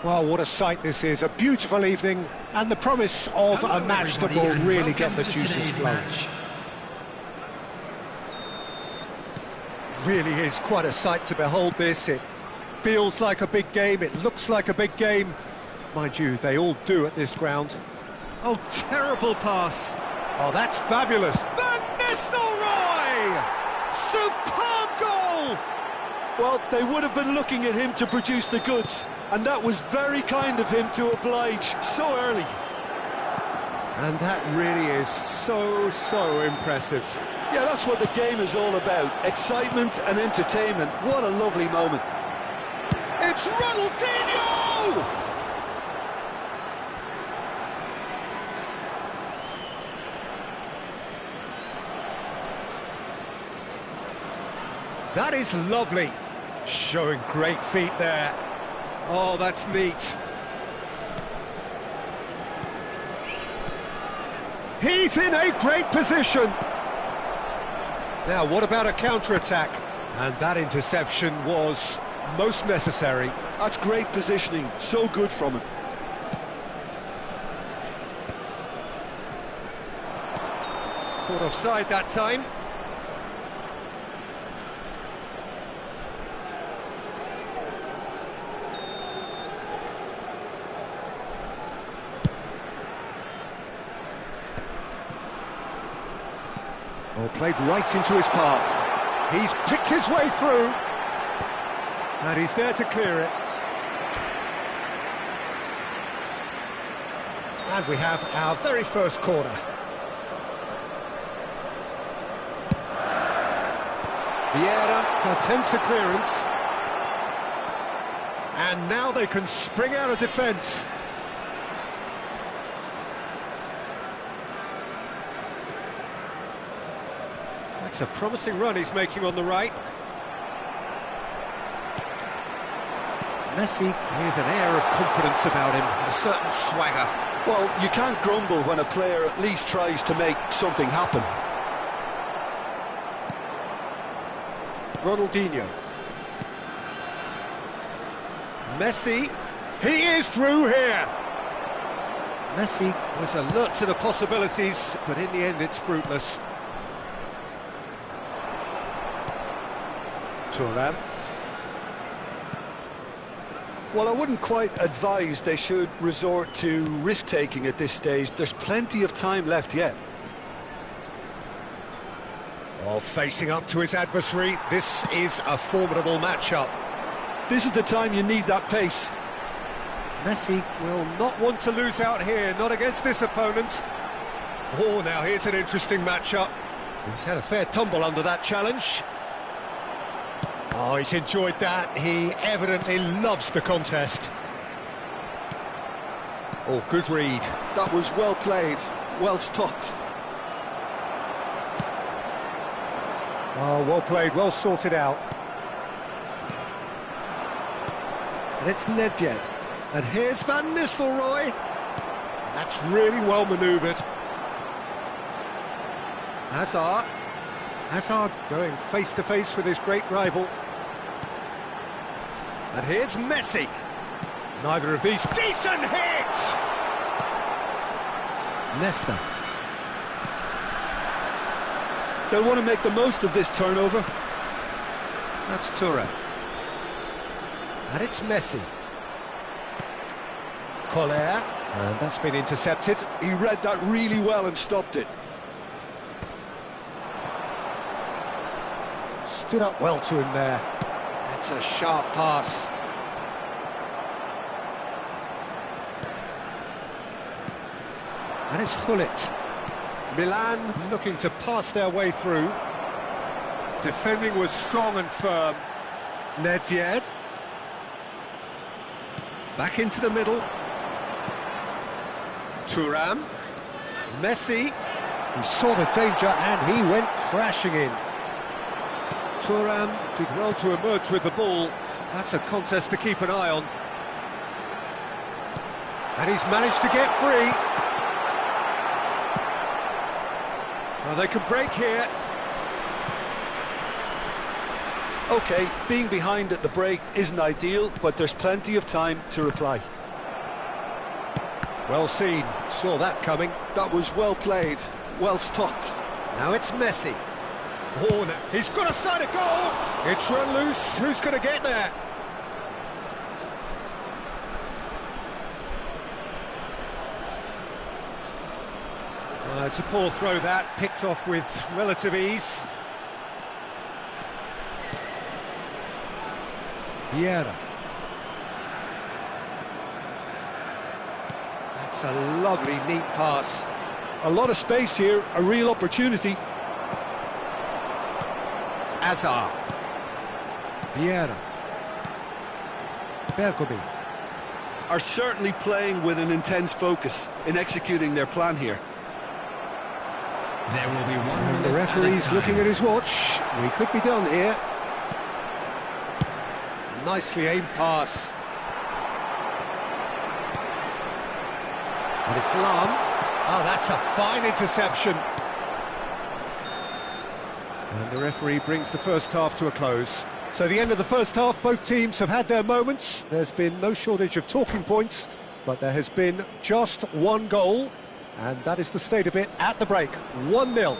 Well, what a sight this is, a beautiful evening, and the promise of a match that will really get the juices flowing. Really is quite a sight to behold this. It feels like a big game, it looks like a big game. Mind you, they all do at this ground. Oh, terrible pass. Oh, that's fabulous. Van Nistelrooy! Superb goal! Well, they would have been looking at him to produce the goods, and that was very kind of him to oblige so early. And that really is so impressive. Yeah, that's what the game is all about. Excitement and entertainment. What a lovely moment. It's Ronaldinho! That is lovely. Showing great feet there. Oh, that's neat. He's in a great position. Now, what about a counter-attack? And that interception was most necessary. That's great positioning. So good from him. Caught offside that time. Oh, played right into his path. He's picked his way through. And he's there to clear it. And we have our very first corner. Vieira attempts a clearance. And now they can spring out of defence. It's a promising run he's making on the right. Messi with an air of confidence about him, a certain swagger. Well, you can't grumble when a player at least tries to make something happen. Ronaldinho. Messi, he is through here. Messi was alert to the possibilities, but in the end it's fruitless. Thuram. Well, I wouldn't quite advise they should resort to risk-taking at this stage. There's plenty of time left yet. Oh, facing up to his adversary, this is a formidable matchup. This is the time you need that pace. Messi will not want to lose out here, not against this opponent. Oh, now here's an interesting matchup. He's had a fair tumble under that challenge. Oh, he's enjoyed that. He evidently loves the contest. Oh, good read. That was well played, well stopped. Oh, well played, well sorted out. And it's Nedved. And here's Van Nistelrooy. That's really well manoeuvred. Hazard. Hazard going face-to-face with his great rival. And here's Messi. Neither of these... Decent hit! Nesta. They'll want to make the most of this turnover. That's Thuram. And it's Messi. Collier. And that's been intercepted. He read that really well and stopped it. Stood up well to him there. That's a sharp pass. And it's Gullit. Milan looking to pass their way through. Defending was strong and firm. Nedved. Back into the middle. Thuram. Messi. He saw the danger and he went crashing in. Thuram did well to emerge with the ball. That's a contest to keep an eye on. And he's managed to get free. Well, they can break here. OK, being behind at the break isn't ideal, but there's plenty of time to reply. Well seen, saw that coming. That was well played, well stopped. Now it's Messi. Horner, he's got a side of goal! It's run loose, who's going to get there? It's a poor throw that, picked off with relative ease. Vieira. That's a lovely, neat pass. A lot of space here, a real opportunity. Hazard. Vieira. Bergomi. Are certainly playing with an intense focus in executing their plan here. There will be one. And the referee's looking at his watch. We could be done here. Nicely aimed pass. And it's Lahm. Oh, that's a fine interception. And the referee brings the first half to a close. So the end of the first half, both teams have had their moments. There's been no shortage of talking points, but there has been just one goal. And that is the state of it at the break, 1-0.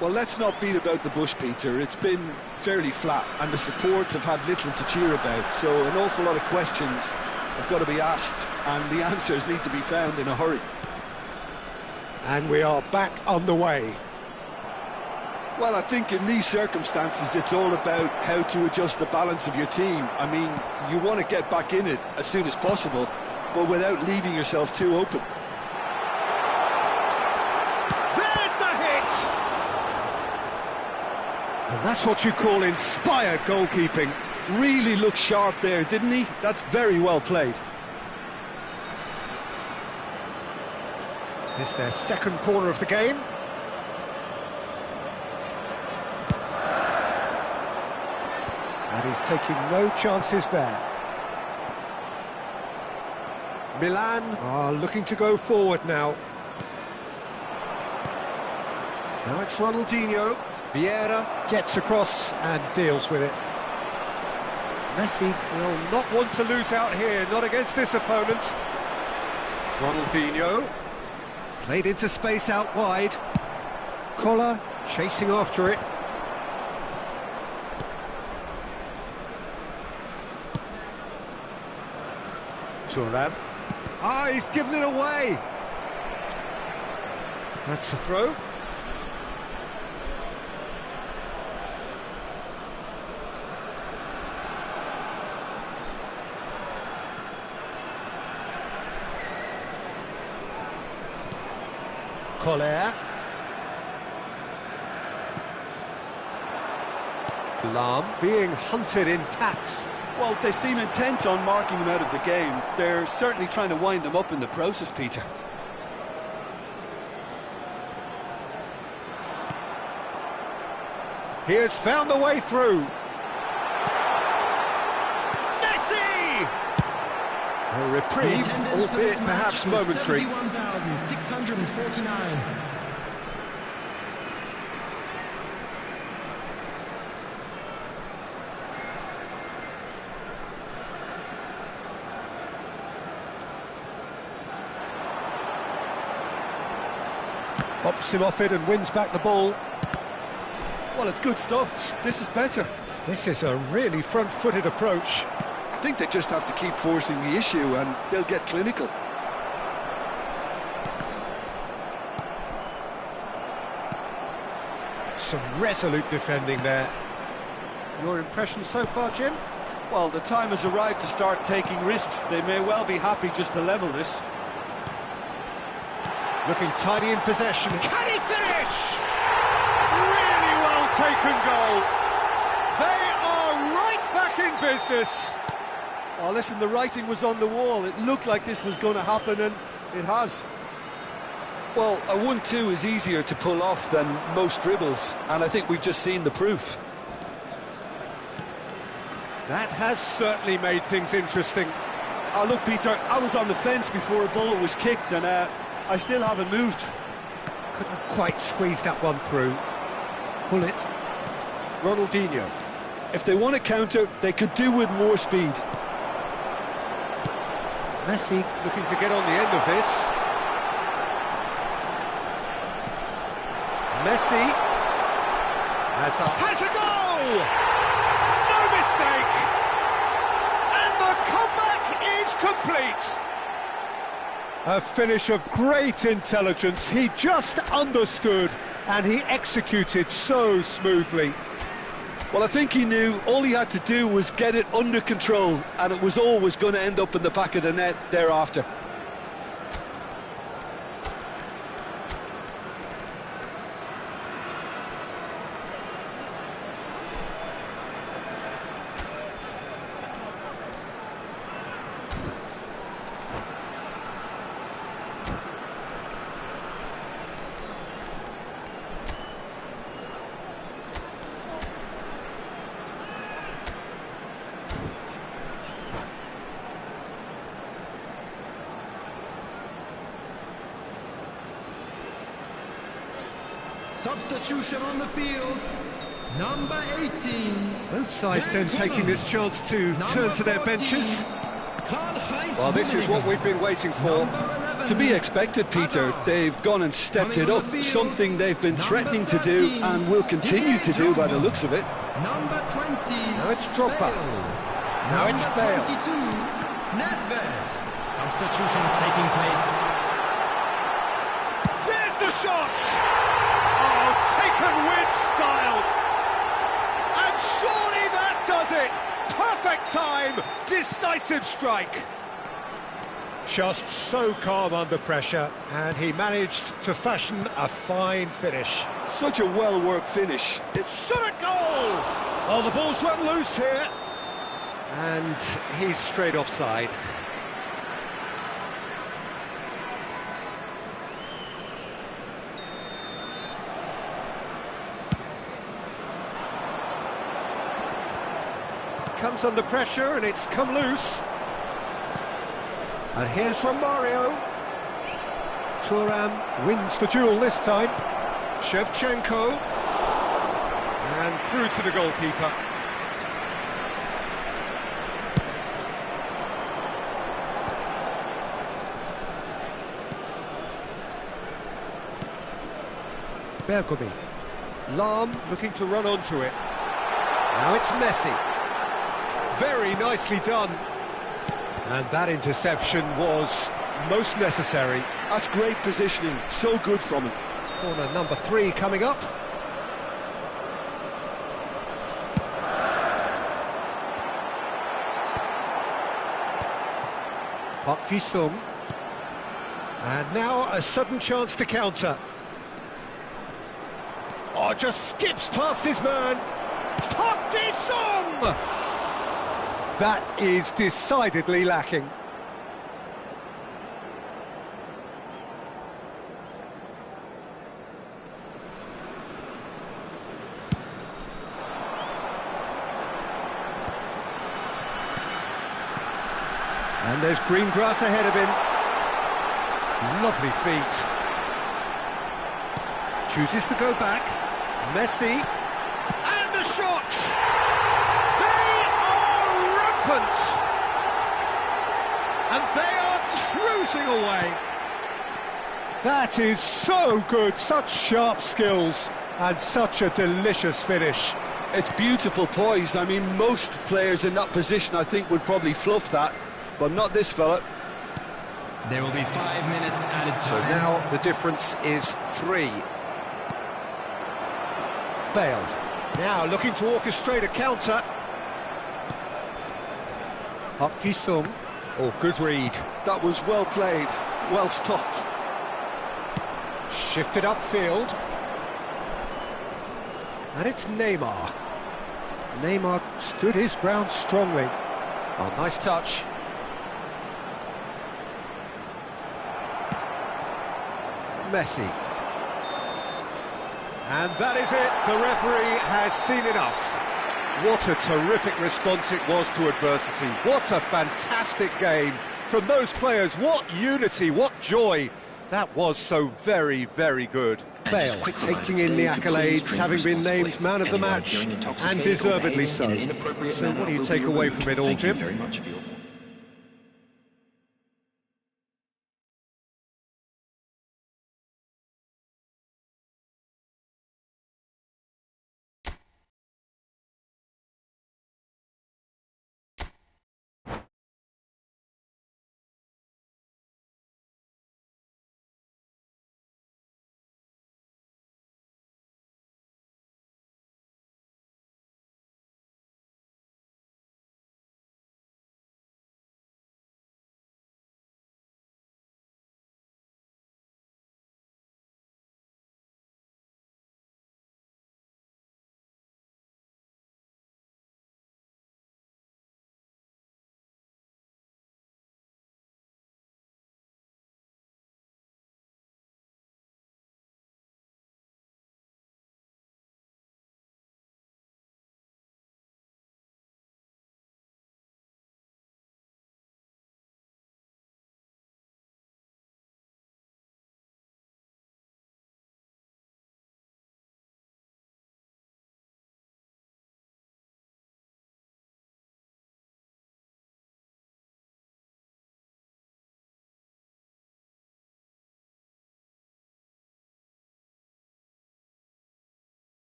Well, let's not beat about the bush, Peter. It's been fairly flat, and the support have had little to cheer about. So an awful lot of questions have got to be asked, and the answers need to be found in a hurry. And we are back underway. Well, I think in these circumstances, it's all about how to adjust the balance of your team. I mean, you want to get back in it as soon as possible, but without leaving yourself too open. And that's what you call inspired goalkeeping. Really looked sharp there, didn't he? That's very well played. It's their second corner of the game. And he's taking no chances there. Milan are looking to go forward now. Now it's Ronaldinho. Vieira gets across and deals with it. Messi will not want to lose out here, not against this opponent. Ronaldinho played into space out wide. Koller chasing after it. Thuram. Ah, he's given it away. That's a throw. Collier. Lahm being hunted in packs. Well, they seem intent on marking him out of the game. They're certainly trying to wind him up in the process, Peter. He has found the way through. Messi! A reprieve, albeit perhaps momentary. 71,649. Bops him off it and wins back the ball. Well, it's good stuff. This is better. This is a really front-footed approach. I think they just have to keep forcing the issue and they'll get clinical. Some resolute defending there. Your impression so far, Jim? Well, the time has arrived to start taking risks. They may well be happy just to level this. Looking tidy in possession. Can he finish? Really well taken goal. They are right back in business. Oh, listen, the writing was on the wall. It looked like this was going to happen, and it has. Well, a 1-2 is easier to pull off than most dribbles, and I think we've just seen the proof. That has certainly made things interesting. Oh, look, Peter, I was on the fence before a ball was kicked, and I still haven't moved. Couldn't quite squeeze that one through. Hullet. Ronaldinho. If they want to counter, they could do with more speed. Messi looking to get on the end of this. Messi has a goal! No mistake! And the comeback is complete! A finish of great intelligence. He just understood and he executed so smoothly. Well, I think he knew all he had to do was get it under control, and it was always going to end up in the back of the net thereafter. Substitution on the field, number 18. Both sides then taking this chance to turn to their benches. Well, this is what we've been waiting for. To be expected, Peter. They've gone and stepped it up, something they've been threatening to do and will continue to do by the looks of it. Number 20. Now it's Drogba. Now it's Bale. 22. Nedved. Substitutions taking place. There's the shot! Oh, taken with style! And surely that does it! Perfect time, decisive strike. Just so calm under pressure, and he managed to fashion a fine finish. Such a well-worked finish. It's shot at goal! Oh, the ball's run loose here. And he's straight offside. Comes under pressure and it's come loose. And here's Romario. Thuram wins the duel this time. Shevchenko. And through to the goalkeeper. Bergomi. Lahm looking to run onto it. Now it's Messi. Very nicely done. And that interception was most necessary. That's great positioning, so good from him. Corner number 3 coming up. Park Ji-sung. And now a sudden chance to counter. Oh, just skips past his man. Park Ji-sung! That is decidedly lacking. And there's green grass ahead of him. Lovely feet. Chooses to go back. Messi. And the shot! They are rampant! And they are cruising away. That is so good. Such sharp skills and such a delicious finish. It's beautiful poise. I mean, most players in that position, I think, would probably fluff that. But not this fella. There will be 5 minutes added time. So now the difference is 3. Bale. Now looking to orchestrate a counter. Park Ji-sung. Oh, good read. That was well played, well stopped. Shifted upfield. And it's Neymar. Neymar stood his ground strongly. Oh, nice touch. Messi. And that is it. The referee has seen enough. What a terrific response it was to adversity. What a fantastic game from those players. What unity, what joy. That was so very, very good. Bale taking in the accolades, having been named man of the match, and deservedly so. So what do you take away from it all, Jim?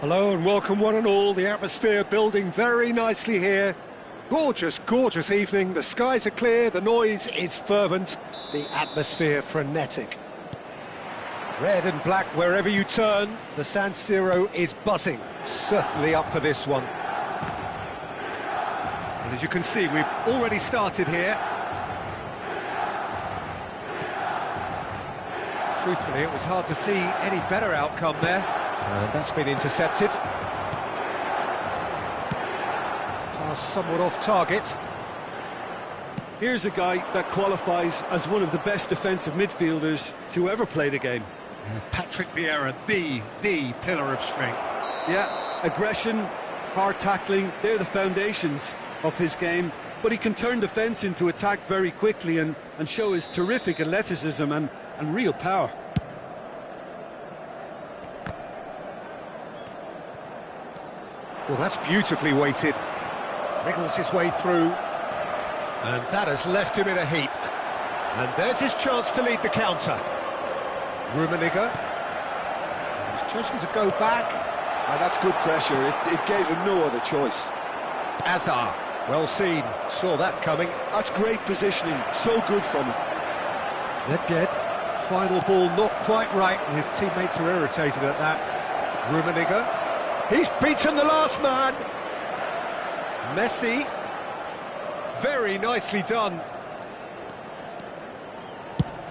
Hello and welcome one and all. The atmosphere building very nicely here. Gorgeous, gorgeous evening. The skies are clear, the noise is fervent, the atmosphere frenetic. Red and black wherever you turn, the San Siro is buzzing. Certainly up for this one. And as you can see, we've already started here. Truthfully, it was hard to see any better outcome there. And that's been intercepted. Pass somewhat off target. Here's a guy that qualifies as one of the best defensive midfielders to ever play the game. Patrick Vieira, the pillar of strength. Yeah, aggression, hard tackling, they're the foundations of his game. But he can turn defence into attack very quickly and show his terrific athleticism and real power. Well, that's beautifully weighted. Wriggles his way through. And that has left him in a heap. And there's his chance to lead the counter. Rummenigge. He's chosen to go back. And that's good pressure. It gave him no other choice. Azar. Well seen. Saw that coming. That's great positioning. So good from him. Nedved. Final ball not quite right. And his teammates are irritated at that. Rummenigge. He's beaten the last man. Messi. Very nicely done.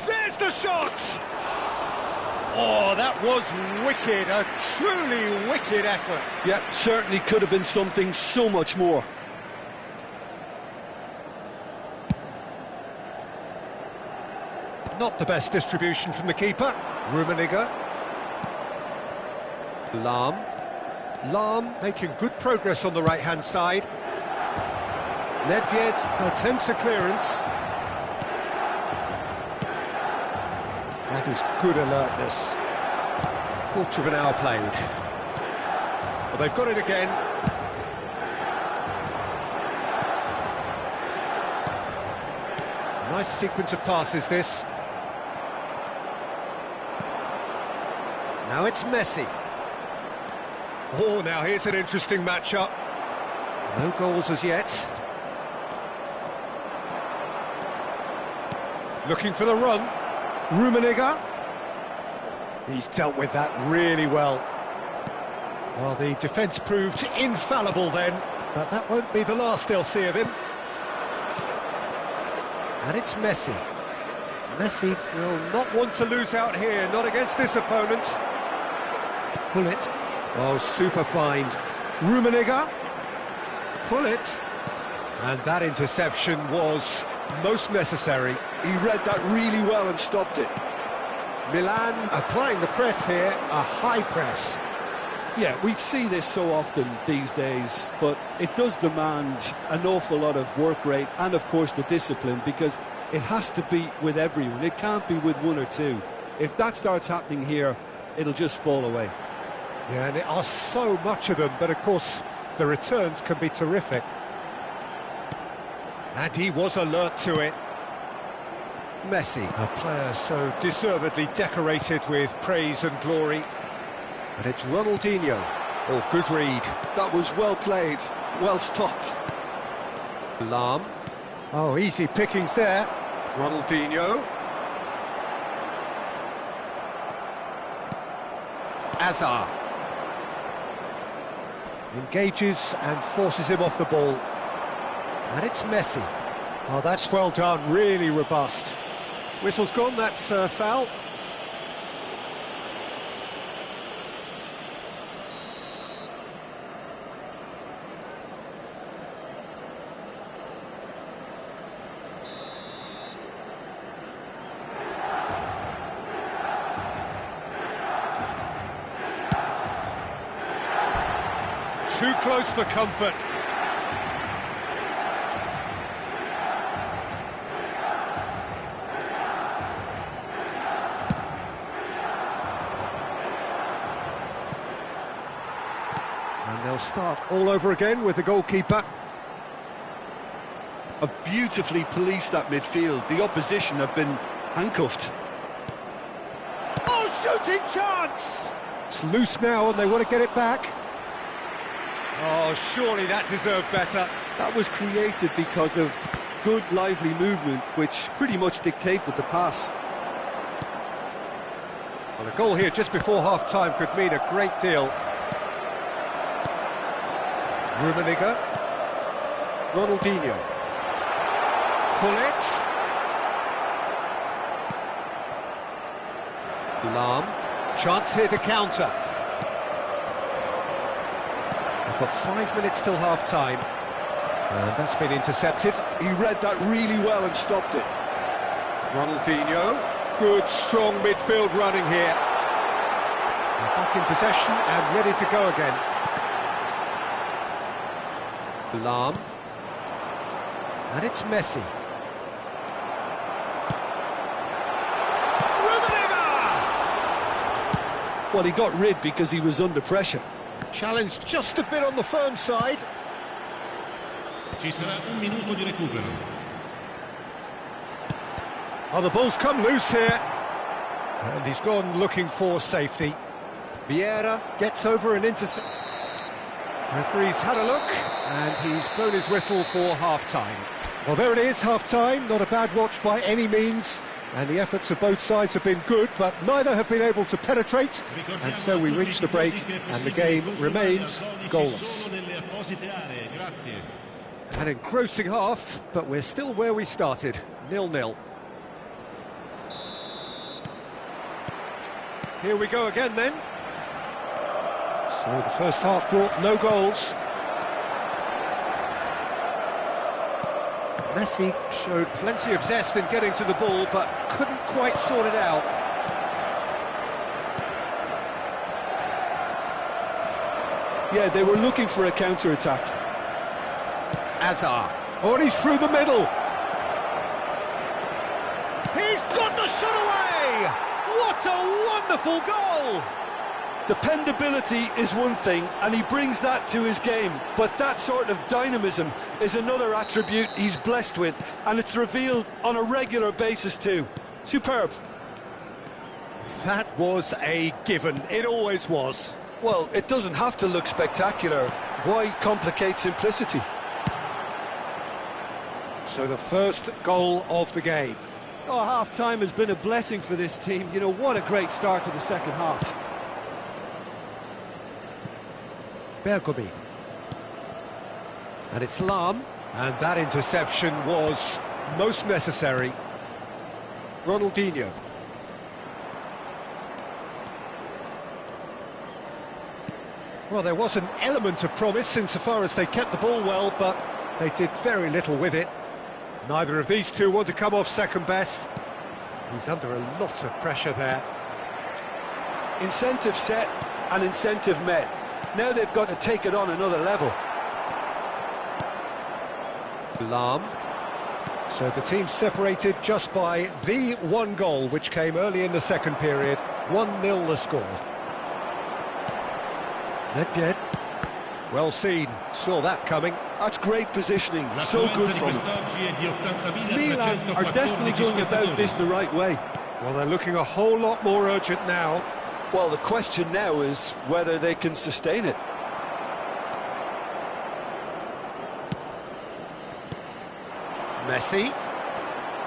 There's the shot! Oh, that was wicked, a truly wicked effort. Yeah, certainly could have been something so much more. Not the best distribution from the keeper. Rummenigge. Lahm making good progress on the right-hand side. Nedved attempts a clearance. That is good alertness. Quarter of an hour played. Well, they've got it again. Nice sequence of passes, this. Now it's Messi. Oh, now here's an interesting matchup. No goals as yet. Looking for the run. Rummenigge. He's dealt with that really well. Well, the defence proved infallible then, but that won't be the last they'll see of him. And it's Messi. Messi will not want to lose out here, not against this opponent. Pull it. Oh, super find. Rummenigge. Pull it. And that interception was most necessary. He read that really well and stopped it. Milan applying the press here, a high press. Yeah, we see this so often these days, but it does demand an awful lot of work rate and, of course, the discipline, because it has to be with everyone. It can't be with one or two. If that starts happening here, it'll just fall away. Yeah, and there are so much of them, but of course the returns can be terrific. And he was alert to it. Messi, a player so deservedly decorated with praise and glory. And it's Ronaldinho. Oh, good read. That was well played, well stopped. Lahm. Oh, easy pickings there. Ronaldinho. Azar. Engages and forces him off the ball. And it's Messi. Oh, that's well done, really robust. Whistle's gone, that's foul. Too close for comfort. And they'll start all over again with the goalkeeper. Have beautifully policed that midfield. The opposition have been handcuffed. Oh, shooting chance! It's loose now and they want to get it back. Oh, surely that deserved better. That was created because of good, lively movement, which pretty much dictated the pass. Well, a goal here just before half-time could mean a great deal. Rummenigge. Ronaldinho. Gullit. Lahm. Chance here to counter. We've got 5 minutes till half-time. And that's been intercepted. He read that really well and stopped it. Ronaldinho. Good, strong midfield running here. They're back in possession and ready to go again. Lahm. And it's Messi. Well, he got rid because he was under pressure. Challenged just a bit on the firm side. Ci sarà un minuto di recupero. Oh, the ball's come loose here. And he's gone looking for safety. Vieira gets over and intercept. Referee's had a look, and he's blown his whistle for half-time. Well, there it is, half-time. Not a bad watch by any means. And the efforts of both sides have been good, but neither have been able to penetrate. And so we reach the break, and the game remains goalless. An engrossing half, but we're still where we started, 0-0. Here we go again then. So the first half brought no goals. Messi showed plenty of zest in getting to the ball, but couldn't quite sort it out. Yeah, they were looking for a counter-attack. Azar. Oh, and he's through the middle. He's got the shot away! What a wonderful goal! Dependability is one thing, and he brings that to his game, but that sort of dynamism is another attribute he's blessed with, and it's revealed on a regular basis too. Superb. That was a given. It always was. Well, it doesn't have to look spectacular. Why complicate simplicity? So the first goal of the game. Oh, half-time has been a blessing for this team. You know, what a great start to the second half. Bergkamp. And it's Lahm, and that interception was most necessary. Ronaldinho. Well, there was an element of promise insofar as they kept the ball well, but they did very little with it. Neither of these two want to come off second best. He's under a lot of pressure there. Incentive set and incentive met. Now they've got to take it on another level. Lahm. So the team separated just by the one goal, which came early in the second period. 1-0 the score. Nedved. Well seen, saw that coming. That's great positioning, so good from him. Milan are definitely going about this the right way. Well, they're looking a whole lot more urgent now. Well, the question now is whether they can sustain it. Messi.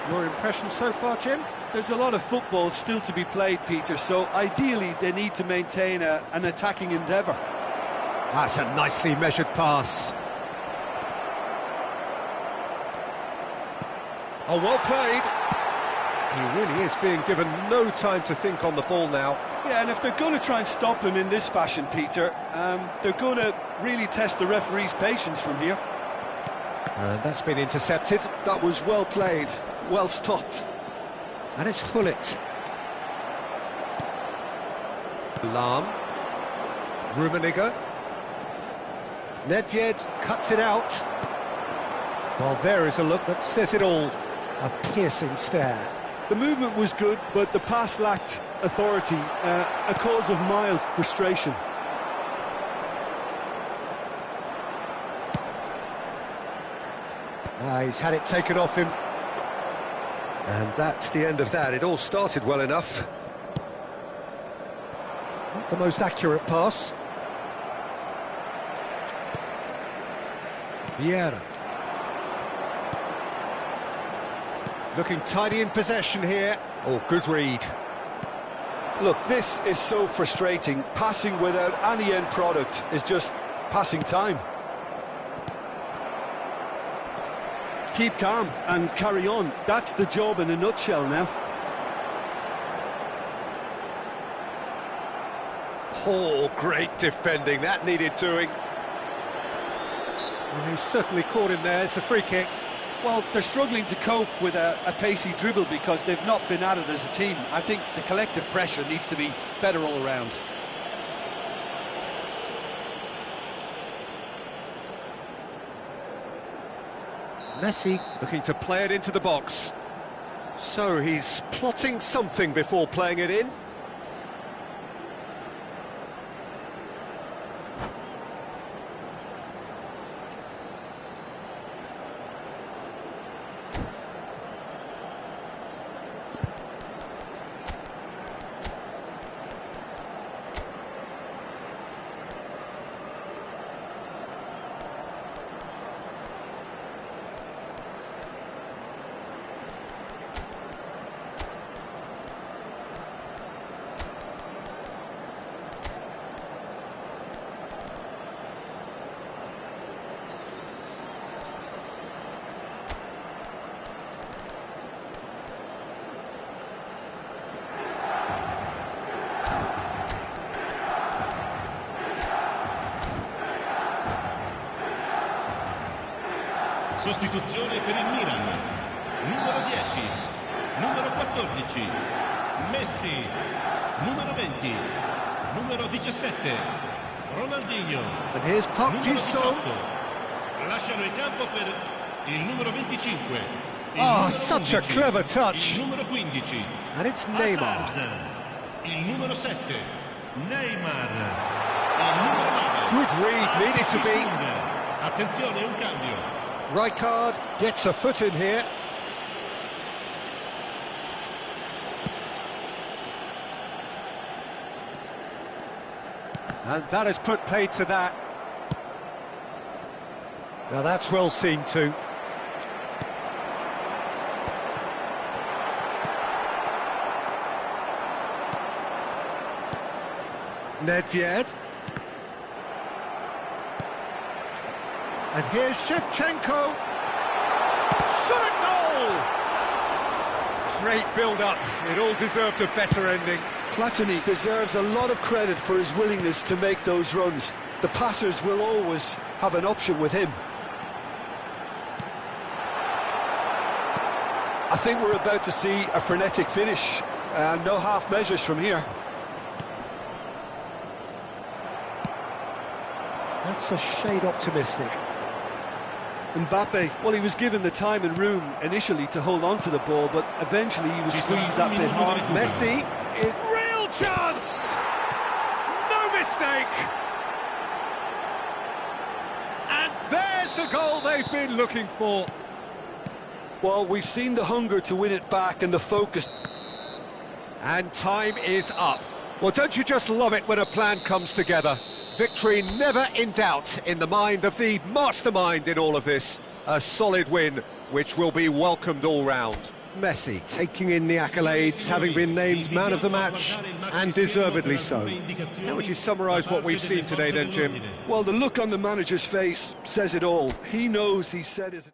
Your impression so far, Jim? There's a lot of football still to be played, Peter, so ideally they need to maintain an attacking endeavour. That's a nicely measured pass. Oh, well played. He really is being given no time to think on the ball now. Yeah, and if they're going to try and stop him in this fashion, Peter, they're going to really test the referee's patience from here. And that's been intercepted. That was well played, well stopped. And it's Gullit. Lahm. Rummenigge. Nedved cuts it out. Well, there is a look that says it all. A piercing stare. The movement was good, but the pass lacked authority, a cause of mild frustration. He's had it taken off him. And that's the end of that. It all started well enough. the most accurate pass. Vieira. Looking tidy in possession here. Oh, good read. Look, this is so frustrating. Passing without any end product is just passing time. Keep calm and carry on. That's the job in a nutshell now. Oh, great defending. That needed doing. Well, he's certainly caught him there. It's a free kick. Well, they're struggling to cope with a pacey dribble because they've not been at it as a team. I think the collective pressure needs to be better all around. Messi looking to play it into the box. So he's plotting something before playing it in. Sostituzione per il Milan. Numero 10, numero 14, Messi, numero 20, numero 17, Ronaldinho. And here's Park Ji-sung. Lasciano il campo per il numero 25. Oh, such a clever touch. Il numero 15. And it's Neymar. Il numero 7, Neymar. Il numero 9. Good read, needed to be. Attenzione, un cambio. Rijkaard gets a foot in here. And that has put paid to that. Now that's well seen too. Nedved. And here's Shevchenko. Shot at goal! Great build-up. It all deserved a better ending. Platini deserves a lot of credit for his willingness to make those runs. The passers will always have an option with him. I think we're about to see a frenetic finish, and no half measures from here. That's a shade optimistic. Mbappe, well, he was given the time and room initially to hold on to the ball, but eventually he was squeezed that bit hard. Messi, real chance! No mistake! And there's the goal they've been looking for. Well, we've seen the hunger to win it back and the focus. And time is up. Well, don't you just love it when a plan comes together? Victory never in doubt in the mind of the mastermind in all of this. A solid win, which will be welcomed all round. Messi taking in the accolades, having been named man of the match, and deservedly so. How would you summarise what we've seen today then, Jim? Well, the look on the manager's face says it all. He knows he said his...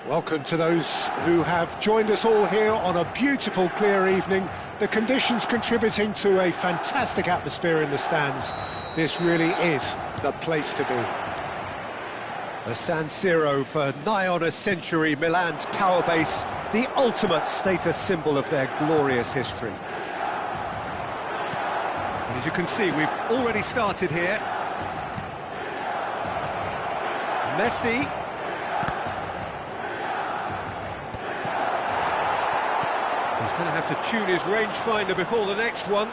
Welcome to those who have joined us all here on a beautiful, clear evening. The conditions contributing to a fantastic atmosphere in the stands. This really is the place to be. The San Siro for nigh on a century, Milan's power base, the ultimate status symbol of their glorious history. And as you can see, we've already started here. Messi. He's going to have to tune his rangefinder before the next one.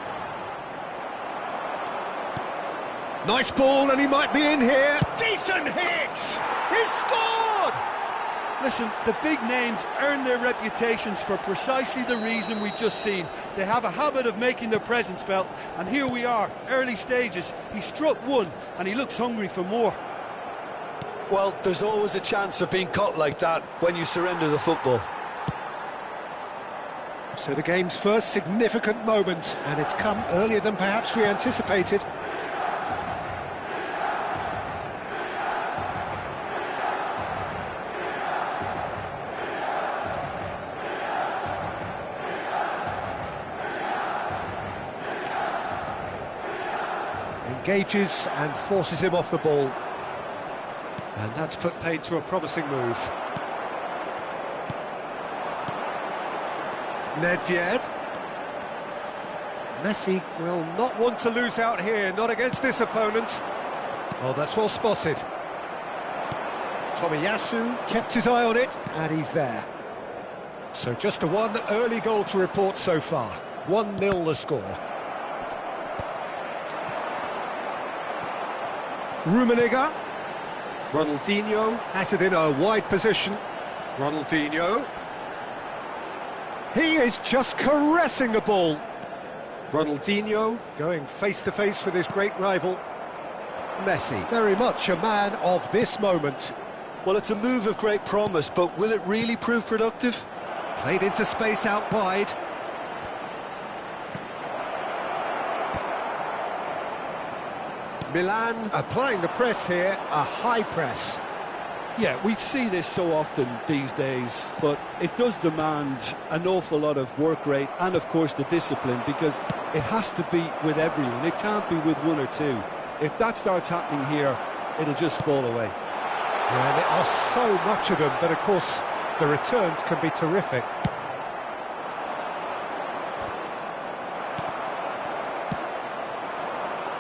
Nice ball, and he might be in here. Decent hit! He's scored! Listen, the big names earn their reputations for precisely the reason we've just seen. They have a habit of making their presence felt, and here we are, early stages. He struck one, and he looks hungry for more. Well, there's always a chance of being caught like that when you surrender the football. So the game's first significant moment, and it's come earlier than perhaps we anticipated. Engages and forces him off the ball. And that's put paid to a promising move. Nedved. Messi will not want to lose out here, not against this opponent. Oh, that's well spotted. Tomiyasu kept his eye on it, and he's there. So just a one early goal to report so far. 1-0 the score. Rummenigge. Ronaldinho has it in a wide position. Ronaldinho. He is just caressing the ball. Ronaldinho going face-to-face with his great rival. Messi, very much a man of this moment. Well, it's a move of great promise, but will it really prove productive? Played into space out wide. Milan applying the press here, a high press. Yeah, we see this so often these days, but it does demand an awful lot of work rate and, of course, the discipline, because it has to be with everyone. It can't be with one or two. If that starts happening here, it'll just fall away. Yeah, and there are so much of them, but, of course, the returns can be terrific.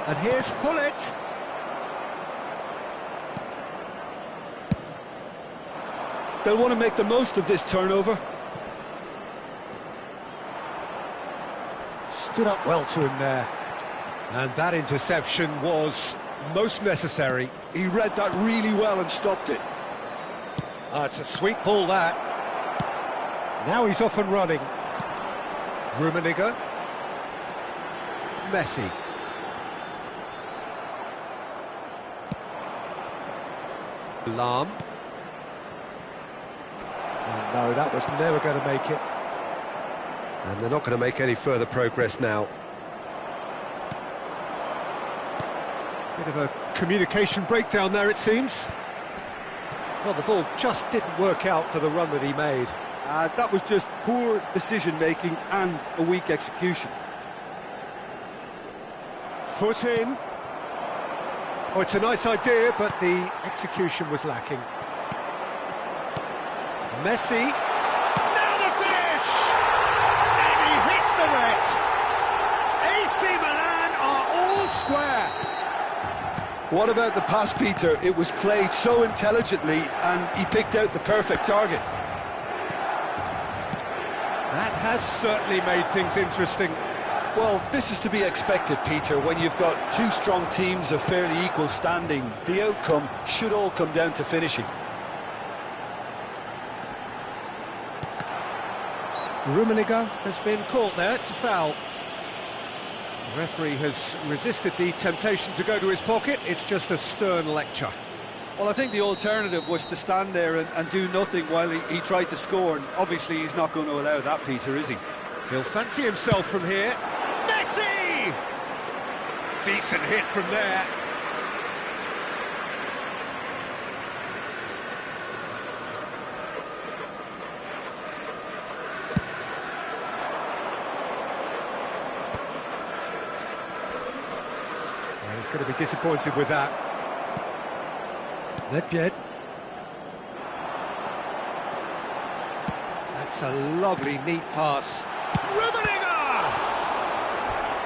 And here's Hullet. They'll want to make the most of this turnover. Stood up well to him there. And that interception was most necessary. He read that really well and stopped it. It's a sweet ball, that. Now he's off and running. Rummenigge. Messi. Lahm. Oh, no, that was never going to make it. And they're not going to make any further progress now. Bit of a communication breakdown there, it seems. Well, the ball just didn't work out for the run that he made. That was just poor decision-making and a weak execution. Foot in. Oh, it's a nice idea, but the execution was lacking. Messi. Now the finish! And he hits the net. AC Milan are all square. What about the pass, Peter? It was played so intelligently and he picked out the perfect target. That has certainly made things interesting. Well, this is to be expected, Peter, when you've got two strong teams of fairly equal standing. The outcome should all come down to finishing. Rummenigge has been caught there, it's a foul. The referee has resisted the temptation to go to his pocket, it's just a stern lecture. Well, I think the alternative was to stand there and do nothing while he tried to score, and obviously he's not going to allow that, Peter, is he? He'll fancy himself from here. Messi! Decent hit from there. He's going to be disappointed with that. Nedved. That's a lovely, neat pass. Rummenigge!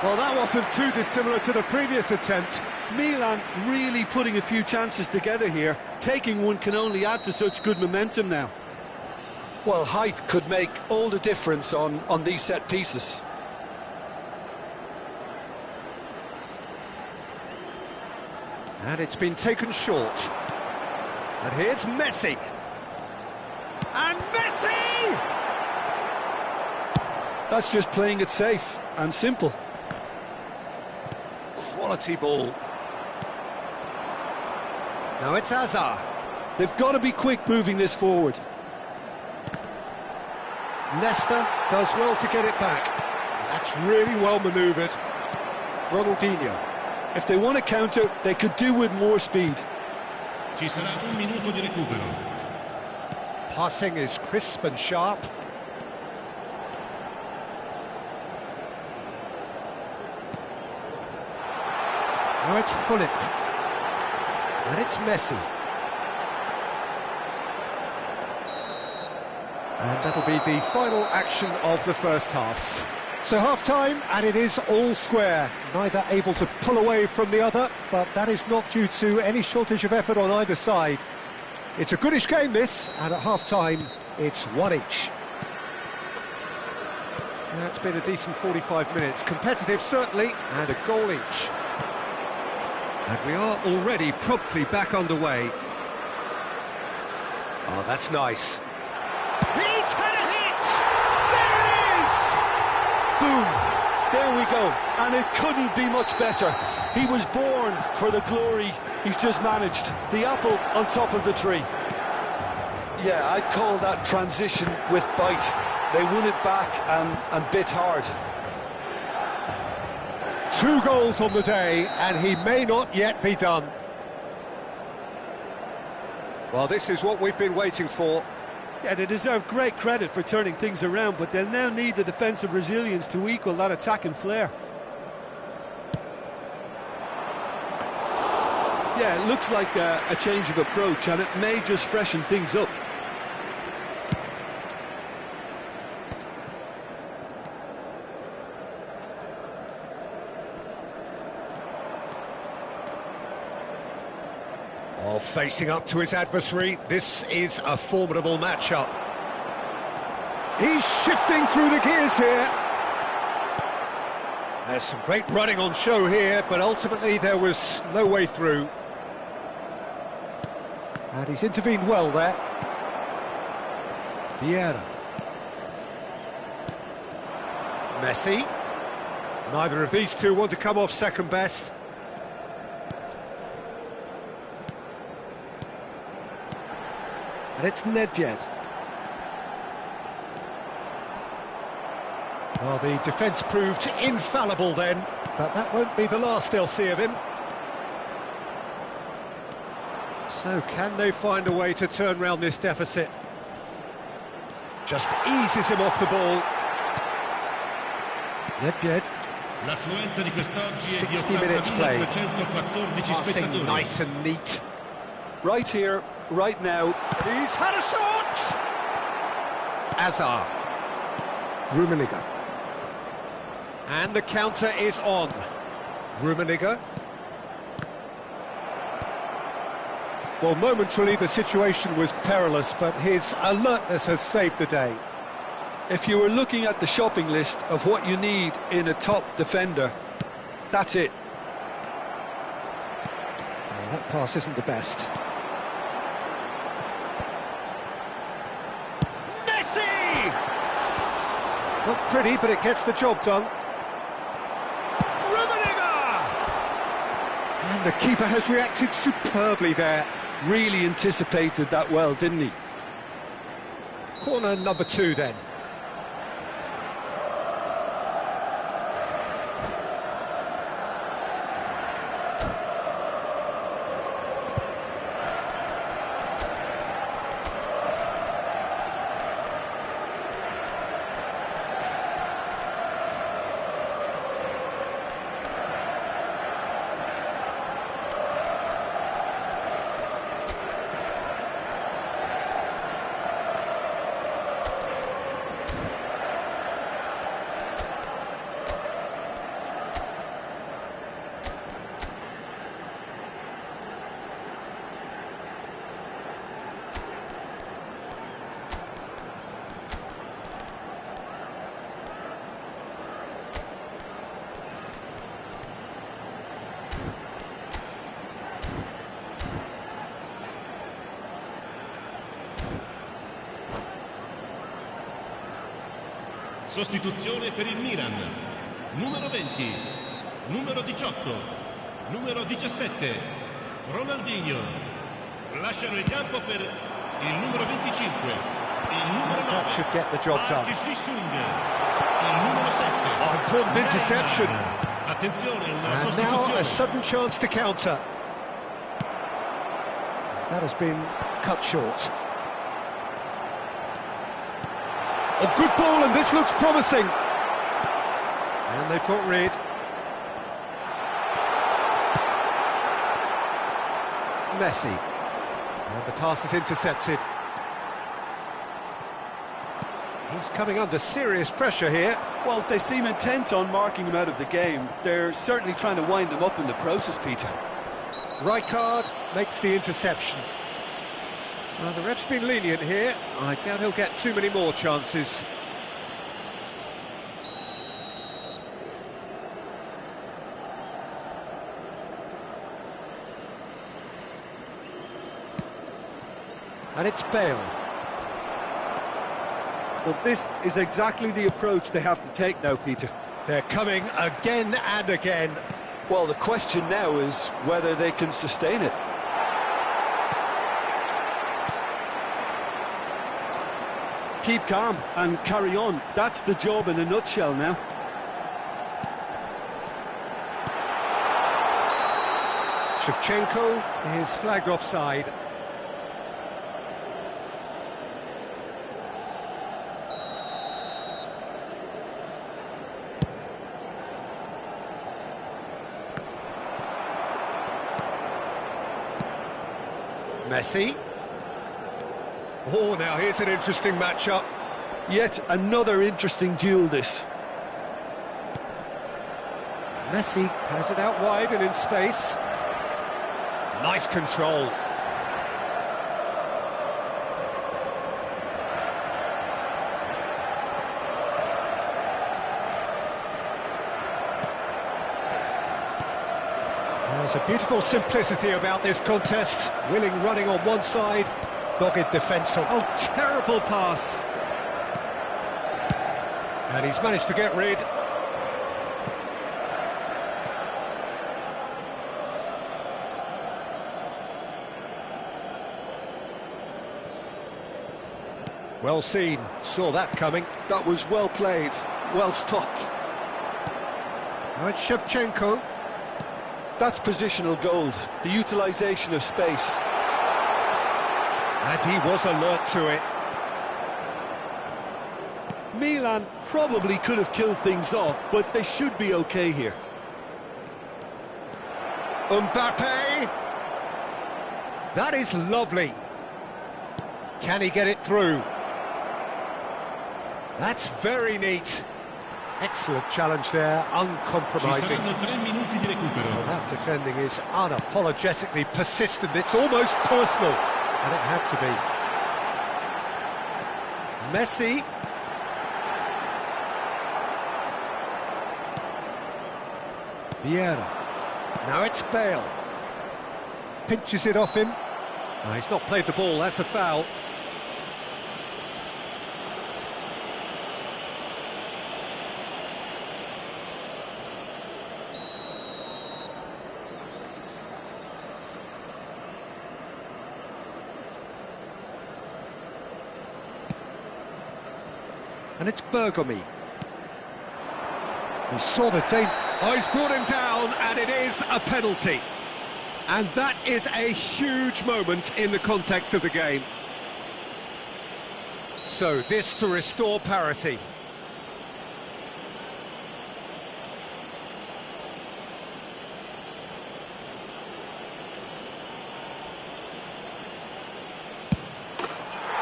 Well, that wasn't too dissimilar to the previous attempt. Milan really putting a few chances together here. Taking one can only add to such good momentum now. Well, height could make all the difference on these set pieces. And it's been taken short. And here's Messi. And Messi! That's just playing it safe and simple. Quality ball. Now it's Hazard. They've got to be quick moving this forward. Nesta does well to get it back. That's really well manoeuvred. Ronaldinho. If they want to counter, they could do with more speed. Ci sarà un minuto di recupero. Passing is crisp and sharp. Now it's Gullit. And it's Messi. And that'll be the final action of the first half. So half-time, and it is all square. Neither able to pull away from the other, but that is not due to any shortage of effort on either side. It's a goodish game, this, and at half-time, it's one each. That's been a decent 45 minutes. Competitive, certainly, and a goal each. And we are already promptly back underway. Oh, that's nice. He's had a hit! There it is! Boom! There we go. And it couldn't be much better. He was born for the glory he's just managed. The apple on top of the tree. Yeah, I'd call that transition with bite. They won it back and bit hard. 2 goals on the day, and he may not yet be done. Well, this is what we've been waiting for. Yeah, they deserve great credit for turning things around, but they'll now need the defensive resilience to equal that attacking flair. Yeah, it looks like a change of approach, and it may just freshen things up. Oh, facing up to his adversary, this is a formidable matchup. He's shifting through the gears here. There's some great running on show here, but ultimately there was no way through. And he's intervened well there. Vieira. Messi. Neither of these two want to come off second best. And it's Nedved. Well, the defence proved infallible then, but that won't be the last they'll see of him. So can they find a way to turn round this deficit? Just eases him off the ball. Nedved. L'affluenza di quest'oggi è di 60 minutes played. 8.414 Passing spettatori. nice and neat. Right here, right now. He's had a shot! Hazard. Rummenigge. And the counter is on. Rummenigge. Well, momentarily the situation was perilous, but his alertness has saved the day. If you were looking at the shopping list of what you need in a top defender, that's it. Well, that pass isn't the best. Messi! Not pretty, but it gets the job done. Rummenigge! And the keeper has reacted superbly there. Really anticipated that well, didn't he? Corner number 2 then. Sostituzione per il Milan. Numero 20, numero 18, numero 17, Ronaldinho. Lasciano il campo per il numero 25, il numero 9, That should get the job done. Park Ji-sung, il numero 7. Oh, important interception. Attenzione, una And now a sostituzione. sudden chance to counter. That has been cut short. A good ball, and this looks promising. And they've got rid. Messi. And the pass is intercepted. He's coming under serious pressure here. Well, they seem intent on marking him out of the game. They're certainly trying to wind him up in the process, Peter. Rijkaard makes the interception. Well, the ref's been lenient here. I doubt he'll get too many more chances. And it's Bale. Well, this is exactly the approach they have to take now, Peter. They're coming again and again. Well, the question now is whether they can sustain it. Keep calm and carry on. That's the job in a nutshell now. Shevchenko is flagged offside. Messi. Oh, now here's an interesting matchup. Yet another interesting duel, this. Messi has it out wide and in space. Nice control. There's a beautiful simplicity about this contest. Willing running on one side, dogged defence on... Oh, terrible pass! And he's managed to get rid. Well seen, saw that coming. That was well played, well stopped. Now it's Shevchenko. That's positional gold, the utilisation of space. And he was alert to it. Milan probably could have killed things off, but they should be okay here. Mbappe! That is lovely. Can he get it through? That's very neat. Excellent challenge there, Ci uncompromising. saranno 3 minuti di recupero. Well, that defending is unapologetically persistent. It's almost personal, and it had to be. Messi. Vieira. Now it's Bale. Pinches it off him. No, he's not played the ball, that's a foul. And it's Bergomi. He saw the danger. Oh, he's brought him down, and it is a penalty. And that is a huge moment in the context of the game. So, this to restore parity.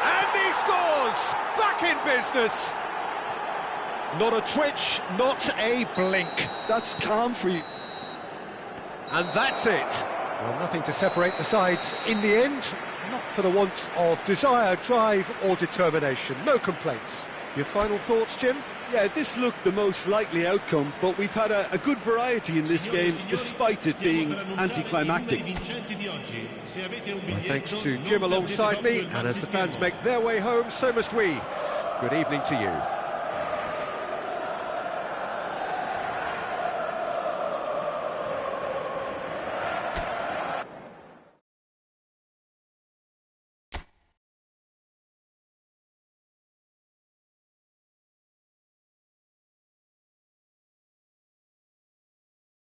And he scores! Back in business! Not a twitch, not a blink. That's calm for you. And that's it. Well, nothing to separate the sides in the end. Not for the want of desire, drive or determination. No complaints. Your final thoughts, Jim? Yeah, this looked the most likely outcome, but we've had a good variety in this game, despite it being anticlimactic. Well, thanks to Jim alongside me, and as the fans make their way home, so must we. Good evening to you.